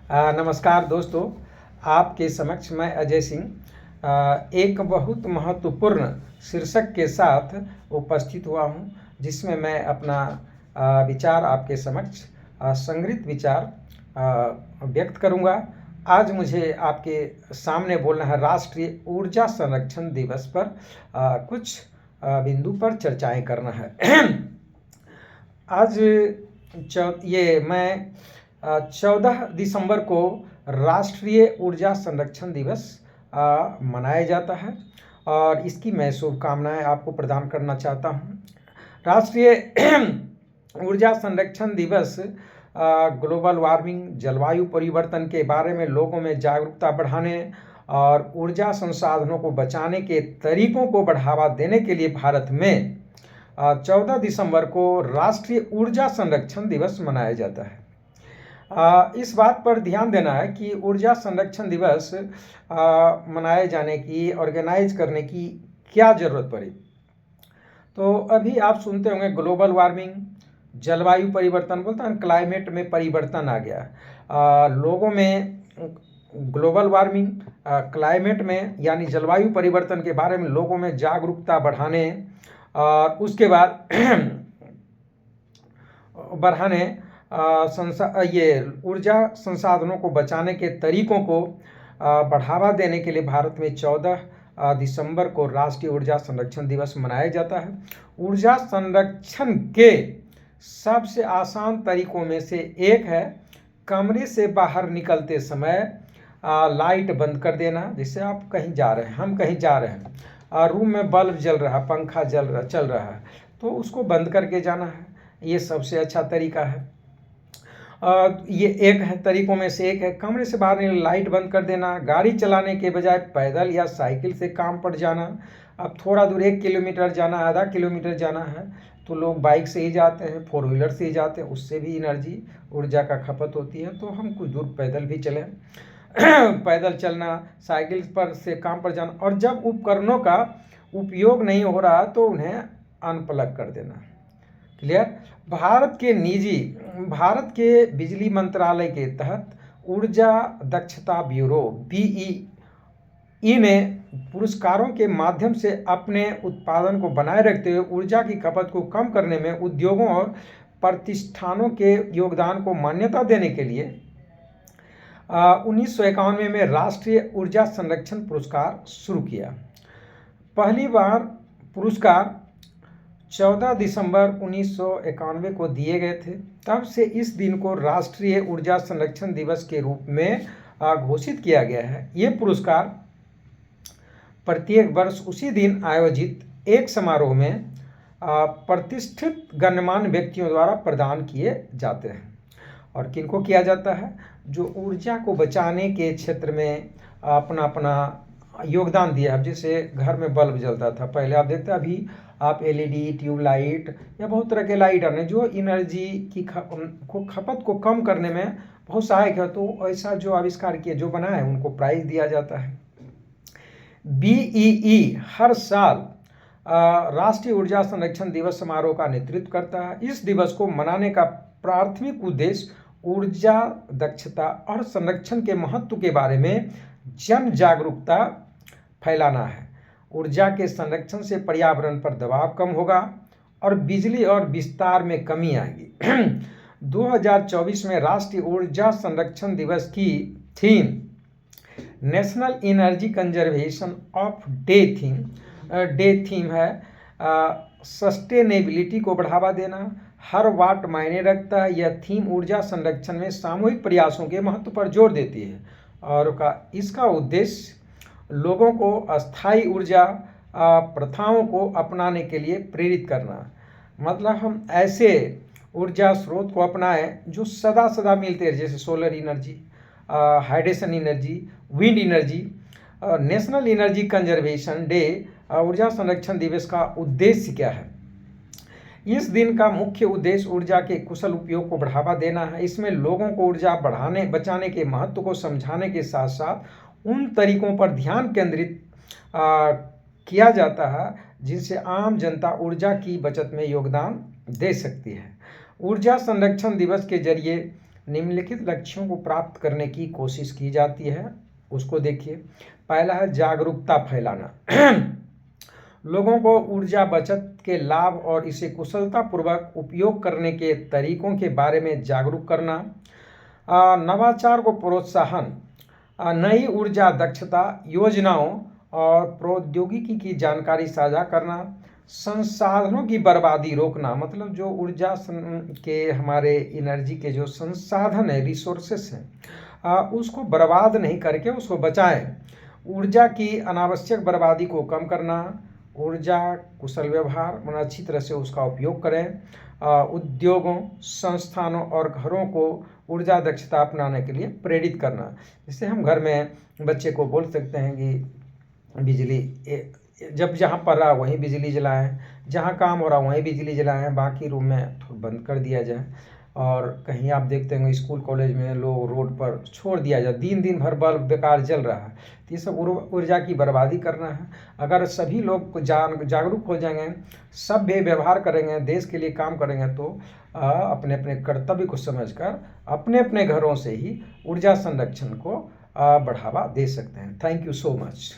नमस्कार दोस्तों, आपके समक्ष मैं अजय सिंह एक बहुत महत्वपूर्ण शीर्षक के साथ उपस्थित हुआ हूं, जिसमें मैं अपना विचार आपके समक्ष संग्रहित विचार व्यक्त करूंगा। आज मुझे आपके सामने बोलना है राष्ट्रीय ऊर्जा संरक्षण दिवस पर कुछ बिंदु पर चर्चाएं करना है। आज ये मैं 14 दिसंबर को राष्ट्रीय ऊर्जा संरक्षण दिवस मनाया जाता है और इसकी मैं शुभकामनाएं आपको प्रदान करना चाहता हूं। राष्ट्रीय ऊर्जा संरक्षण दिवस ग्लोबल वार्मिंग, जलवायु परिवर्तन के बारे में लोगों में जागरूकता बढ़ाने और ऊर्जा संसाधनों को बचाने के तरीकों को बढ़ावा देने के लिए भारत में 14 दिसंबर को राष्ट्रीय ऊर्जा संरक्षण दिवस मनाया जाता है। इस बात पर ध्यान देना है कि ऊर्जा संरक्षण दिवस मनाए जाने की, ऑर्गेनाइज करने की क्या ज़रूरत पड़ी। तो अभी आप सुनते होंगे ग्लोबल वार्मिंग, जलवायु परिवर्तन, बोलता है क्लाइमेट में परिवर्तन आ गया। लोगों में ग्लोबल वार्मिंग, क्लाइमेट में यानी जलवायु परिवर्तन के बारे में लोगों में जागरूकता बढ़ाने और उसके बाद बढ़ाने ये ऊर्जा संसाधनों को बचाने के तरीकों को बढ़ावा देने के लिए भारत में 14 दिसंबर को राष्ट्रीय ऊर्जा संरक्षण दिवस मनाया जाता है। ऊर्जा संरक्षण के सबसे आसान तरीकों में से एक है कमरे से बाहर निकलते समय लाइट बंद कर देना। जैसे आप कहीं जा रहे हैं, हम कहीं जा रहे हैं, रूम में बल्ब जल रहा, पंखा चल रहा है, तो उसको बंद करके जाना है। ये सबसे अच्छा तरीका है। ये एक है तरीकों में से एक है कमरे से बाहर लाइट बंद कर देना। गाड़ी चलाने के बजाय पैदल या साइकिल से काम पर जाना। अब थोड़ा दूर 1 किलोमीटर जाना, आधा किलोमीटर जाना है तो लोग बाइक से ही जाते हैं, 4 व्हीलर से ही जाते हैं, उससे भी एनर्जी, ऊर्जा का खपत होती है। तो हम कुछ दूर पैदल भी चलें। पैदल चलना, साइकिल पर से काम पर जाना, और जब उपकरणों का उपयोग नहीं हो रहा तो उन्हें अनप्लग कर देना। क्लियर। भारत के बिजली मंत्रालय के तहत ऊर्जा दक्षता ब्यूरो BEE ने पुरस्कारों के माध्यम से अपने उत्पादन को बनाए रखते हुए ऊर्जा की खपत को कम करने में उद्योगों और प्रतिष्ठानों के योगदान को मान्यता देने के लिए 1991 में राष्ट्रीय ऊर्जा संरक्षण पुरस्कार शुरू किया। पहली बार पुरस्कार 14 दिसंबर 1991 को दिए गए थे। तब से इस दिन को राष्ट्रीय ऊर्जा संरक्षण दिवस के रूप में घोषित किया गया है। ये पुरस्कार प्रत्येक वर्ष उसी दिन आयोजित एक समारोह में प्रतिष्ठित गणमान्य व्यक्तियों द्वारा प्रदान किए जाते हैं। और किनको किया जाता है? जो ऊर्जा को बचाने के क्षेत्र में अपना योगदान दिया है। जैसे घर में बल्ब जलता था पहले, आप देखते, अभी आप LED, ट्यूबलाइट या बहुत तरह के लाइट आने जो एनर्जी की खपत को कम करने में बहुत सहायक है। तो ऐसा जो आविष्कार किए, जो बना है, उनको प्राइज दिया जाता है। BEE हर साल राष्ट्रीय ऊर्जा संरक्षण दिवस समारोह का नेतृत्व करता है। इस दिवस को मनाने का प्राथमिक उद्देश्य ऊर्जा दक्षता और संरक्षण के महत्व के बारे में जन जागरूकता फैलाना है। ऊर्जा के संरक्षण से पर्यावरण पर दबाव कम होगा और बिजली और विस्तार में कमी आएगी। 2024 में राष्ट्रीय ऊर्जा संरक्षण दिवस की theme national energy conservation of day theme है सस्टेनेबिलिटी को बढ़ावा देना। हर वाट मायने रखता है। यह थीम ऊर्जा संरक्षण में सामूहिक प्रयासों के महत्व पर जोर देती है और इसका उद्देश्य लोगों को अस्थायी ऊर्जा प्रथाओं को अपनाने के लिए प्रेरित करना। मतलब हम ऐसे ऊर्जा स्रोत को अपनाएं जो सदा सदा मिलते हैं, जैसे solar energy, hydrogen energy, wind energy. National energy conservation day ऊर्जा संरक्षण दिवस का उद्देश्य क्या है? इस दिन का मुख्य उद्देश्य ऊर्जा के कुशल उपयोग को बढ़ावा देना है। इसमें लोगों को ऊर्जा बचाने के महत्व को समझाने के साथ साथ उन तरीकों पर ध्यान केंद्रित किया जाता है जिनसे आम जनता ऊर्जा की बचत में योगदान दे सकती है। ऊर्जा संरक्षण दिवस के जरिए निम्नलिखित लक्ष्यों को प्राप्त करने की कोशिश की जाती है, उसको देखिए। पहला है जागरूकता फैलाना। लोगों को ऊर्जा बचत के लाभ और इसे कुशलतापूर्वक उपयोग करने के तरीकों के बारे में जागरूक करना। नवाचार को प्रोत्साहन, नई ऊर्जा दक्षता योजनाओं और प्रौद्योगिकी की जानकारी साझा करना। संसाधनों की बर्बादी रोकना, मतलब जो ऊर्जा के हमारे एनर्जी के जो संसाधन है, रिसोर्सेस हैं, उसको बर्बाद नहीं करके उसको बचाएं। ऊर्जा की अनावश्यक बर्बादी को कम करना। ऊर्जा कुशल व्यवहार, मतलब अच्छी तरह से उसका उपयोग करें। उद्योगों, संस्थानों और घरों को ऊर्जा दक्षता अपनाने के लिए प्रेरित करना। जैसे हम घर में बच्चे को बोल सकते हैं कि बिजली जब जहाँ पढ़ रहा वहीं बिजली जलाएं, जहाँ काम हो रहा वहीं बिजली जलाएं, बाकी रूम में तो बंद कर दिया जाए। और कहीं आप देखते होंगे स्कूल कॉलेज में लोग रोड पर छोड़ दिया जाए, दिन दिन भर बल्ब बेकार जल रहा है, तो ये सब ऊर्जा की बर्बादी करना है। अगर सभी लोग जागरूक हो जाएंगे, सभ्य व्यवहार करेंगे, देश के लिए काम करेंगे, तो अपने अपने कर्तव्य को समझकर अपने अपने घरों से ही ऊर्जा संरक्षण को बढ़ावा दे सकते हैं। Thank you so much.